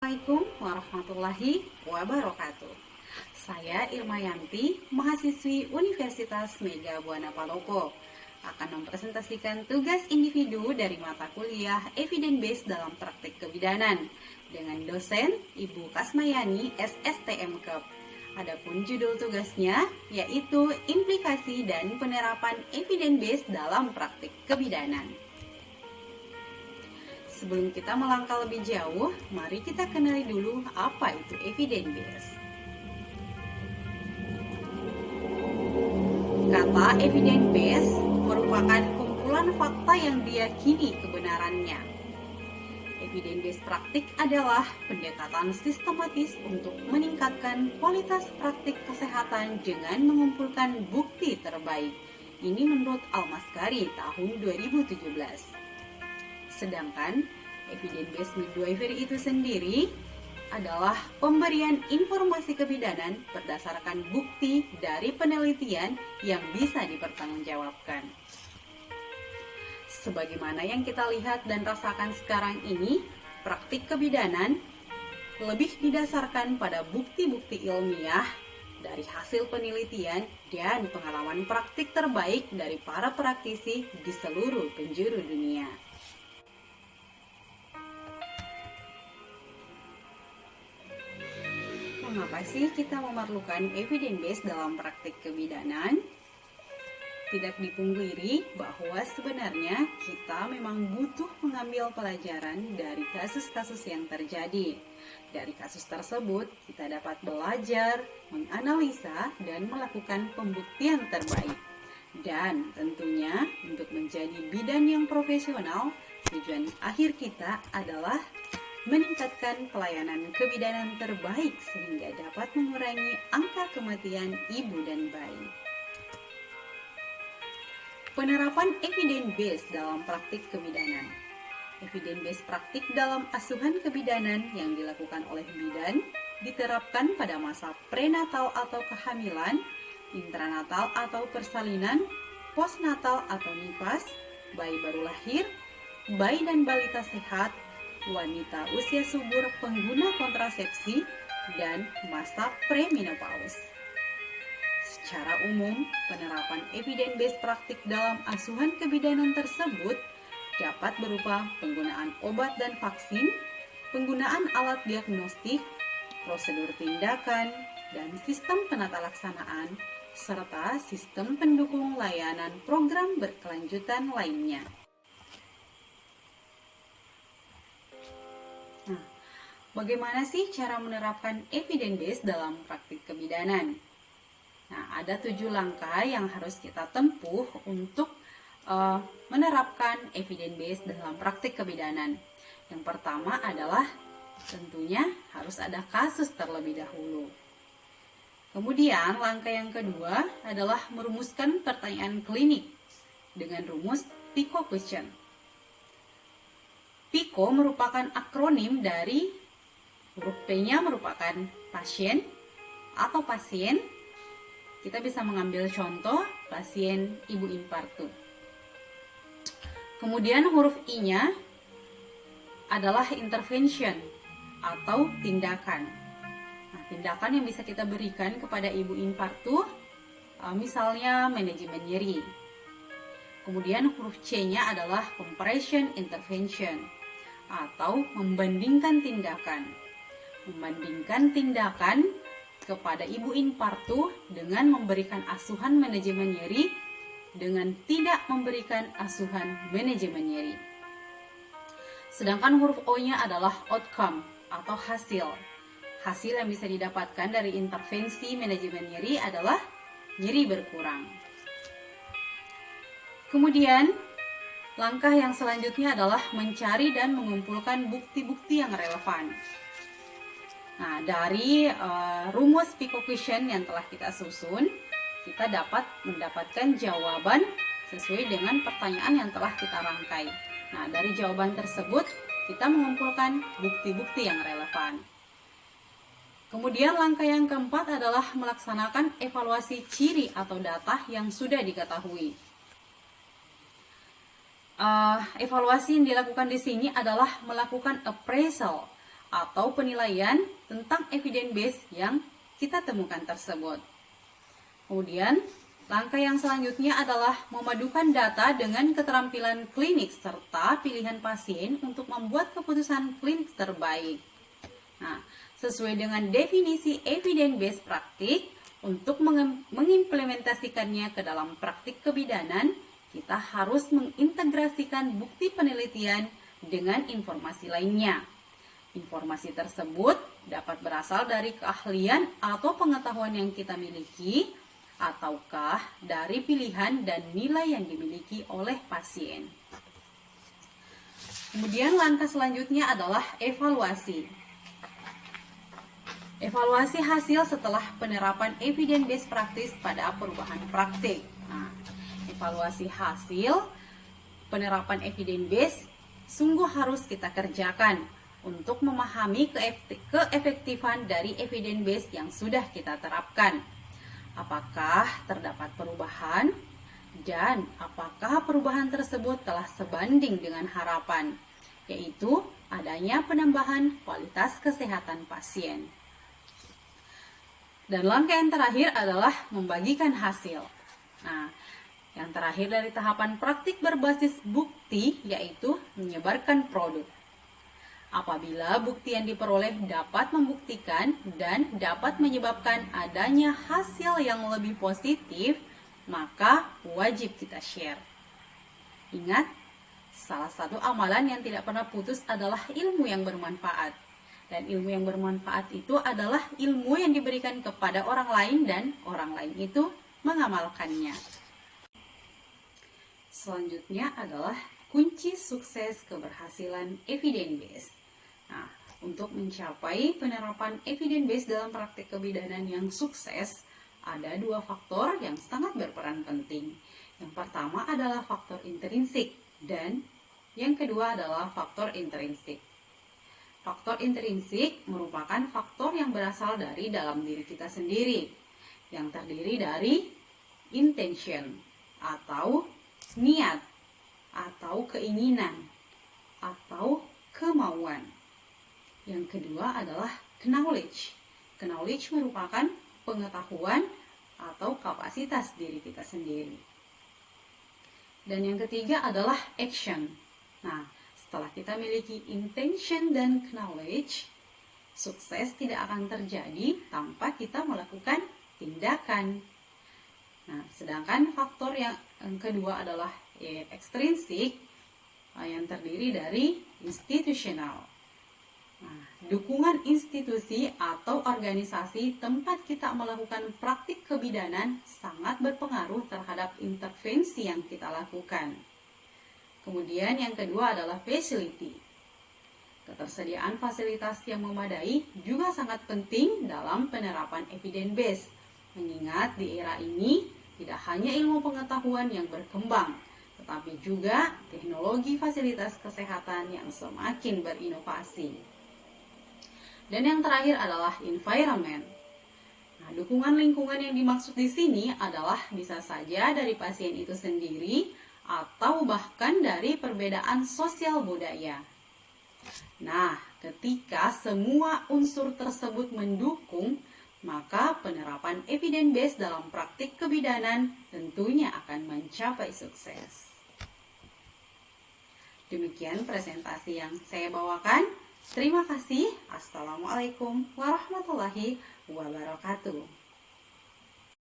Assalamualaikum warahmatullahi wabarakatuh. Saya Irma Yanti, mahasiswi Universitas Mega Buana Palopo, akan mempresentasikan tugas individu dari mata kuliah Evidence Based dalam Praktik Kebidanan dengan dosen Ibu Kasmayani SSTM Kep. Adapun judul tugasnya yaitu implikasi dan penerapan Evidence Based dalam Praktik Kebidanan. Sebelum kita melangkah lebih jauh, mari kita kenali dulu apa itu evidence based. Kata evidence based merupakan kumpulan fakta yang diyakini kebenarannya. Evidence based praktik adalah pendekatan sistematis untuk meningkatkan kualitas praktik kesehatan dengan mengumpulkan bukti terbaik. Ini menurut Al-Maskari tahun 2017. Sedangkan evidence-based midwifery itu sendiri adalah pemberian informasi kebidanan berdasarkan bukti dari penelitian yang bisa dipertanggungjawabkan. Sebagaimana yang kita lihat dan rasakan sekarang ini, praktik kebidanan lebih didasarkan pada bukti-bukti ilmiah dari hasil penelitian dan pengalaman praktik terbaik dari para praktisi di seluruh penjuru dunia. Mengapa sih kita memerlukan evidence based dalam praktik kebidanan? Tidak dipungkiri bahwa sebenarnya kita memang butuh mengambil pelajaran dari kasus-kasus yang terjadi. Dari kasus tersebut, kita dapat belajar, menganalisa, dan melakukan pembuktian terbaik. Dan tentunya untuk menjadi bidan yang profesional, tujuan akhir kita adalah meningkatkan pelayanan kebidanan terbaik sehingga dapat mengurangi angka kematian ibu dan bayi. Penerapan evidence based dalam praktik kebidanan. Evidence based praktik dalam asuhan kebidanan yang dilakukan oleh bidan diterapkan pada masa prenatal atau kehamilan, intranatal atau persalinan, postnatal atau nifas, bayi baru lahir, bayi dan balita sehat, wanita usia subur pengguna kontrasepsi, dan masa premenopause. Secara umum, penerapan evidence-based praktik dalam asuhan kebidanan tersebut dapat berupa penggunaan obat dan vaksin, penggunaan alat diagnostik, prosedur tindakan, dan sistem penata laksanaan, serta sistem pendukung layanan program berkelanjutan lainnya. Bagaimana sih cara menerapkan evidence based dalam praktik kebidanan? Nah, ada 7 langkah yang harus kita tempuh untuk menerapkan evidence based dalam praktik kebidanan. Yang pertama adalah tentunya harus ada kasus terlebih dahulu. Kemudian langkah yang kedua adalah merumuskan pertanyaan klinik dengan rumus PICO question. PICO merupakan akronim dari huruf P-nya merupakan pasien atau pasien. Kita bisa mengambil contoh pasien ibu infartu. Kemudian huruf I-nya adalah intervention atau tindakan. Nah, tindakan yang bisa kita berikan kepada ibu infartu misalnya manajemen nyeri. Kemudian huruf C-nya adalah comparison intervention atau membandingkan tindakan. Membandingkan tindakan kepada ibu infartu dengan memberikan asuhan manajemen nyeri dengan tidak memberikan asuhan manajemen nyeri. Sedangkan huruf O-nya adalah outcome atau hasil. Hasil yang bisa didapatkan dari intervensi manajemen nyeri adalah nyeri berkurang. Kemudian, langkah yang selanjutnya adalah mencari dan mengumpulkan bukti-bukti yang relevan. Nah, dari rumus PICO question yang telah kita susun, kita dapat mendapatkan jawaban sesuai dengan pertanyaan yang telah kita rangkai. Nah, dari jawaban tersebut, kita mengumpulkan bukti-bukti yang relevan. Kemudian langkah yang keempat adalah melaksanakan evaluasi ciri atau data yang sudah diketahui. Evaluasi yang dilakukan di sini adalah melakukan appraisal atau penilaian tentang evidence base yang kita temukan tersebut. Kemudian, langkah yang selanjutnya adalah memadukan data dengan keterampilan klinik serta pilihan pasien untuk membuat keputusan klinik terbaik. Nah, sesuai dengan definisi evidence based praktik, untuk mengimplementasikannya ke dalam praktik kebidanan, kita harus mengintegrasikan bukti penelitian dengan informasi lainnya. Informasi tersebut dapat berasal dari keahlian atau pengetahuan yang kita miliki, ataukah dari pilihan dan nilai yang dimiliki oleh pasien. Kemudian langkah selanjutnya adalah evaluasi. Evaluasi hasil setelah penerapan evidence based practice pada perubahan praktik. Nah, evaluasi hasil penerapan evidence based sungguh harus kita kerjakan untuk memahami keefektifan dari evidence based yang sudah kita terapkan. Apakah terdapat perubahan dan apakah perubahan tersebut telah sebanding dengan harapan, yaitu adanya penambahan kualitas kesehatan pasien. Dan langkah yang terakhir adalah membagikan hasil. Nah, yang terakhir dari tahapan praktik berbasis bukti yaitu menyebarkan produk. Apabila bukti yang diperoleh dapat membuktikan dan dapat menyebabkan adanya hasil yang lebih positif, maka wajib kita share. Ingat, salah satu amalan yang tidak pernah putus adalah ilmu yang bermanfaat. Dan ilmu yang bermanfaat itu adalah ilmu yang diberikan kepada orang lain dan orang lain itu mengamalkannya. Selanjutnya adalah kunci sukses keberhasilan evidence based. Nah, untuk mencapai penerapan evidence based dalam praktik kebidanan yang sukses, ada dua faktor yang sangat berperan penting. Yang pertama adalah faktor intrinsik dan yang kedua adalah faktor intrinsik. Faktor intrinsik merupakan faktor yang berasal dari dalam diri kita sendiri, yang terdiri dari intention atau niat, atau keinginan, atau kemauan. Yang kedua adalah knowledge. Knowledge merupakan pengetahuan atau kapasitas diri kita sendiri. Dan yang ketiga adalah action. Nah, setelah kita miliki intention dan knowledge, sukses tidak akan terjadi tanpa kita melakukan tindakan. Nah, sedangkan faktor yang kedua adalah ekstrinsik, yang terdiri dari institusional. Nah, dukungan institusi atau organisasi tempat kita melakukan praktik kebidanan sangat berpengaruh terhadap intervensi yang kita lakukan. Kemudian yang kedua adalah facility. Ketersediaan fasilitas yang memadai juga sangat penting dalam penerapan evidence based. Mengingat di era ini tidak hanya ilmu pengetahuan yang berkembang, tetapi juga teknologi fasilitas kesehatan yang semakin berinovasi. Dan yang terakhir adalah environment. Nah, dukungan lingkungan yang dimaksud di sini adalah bisa saja dari pasien itu sendiri atau bahkan dari perbedaan sosial budaya. Nah, ketika semua unsur tersebut mendukung, maka penerapan evidence based dalam praktik kebidanan tentunya akan mencapai sukses. Demikian presentasi yang saya bawakan. Terima kasih. Assalamualaikum warahmatullahi wabarakatuh.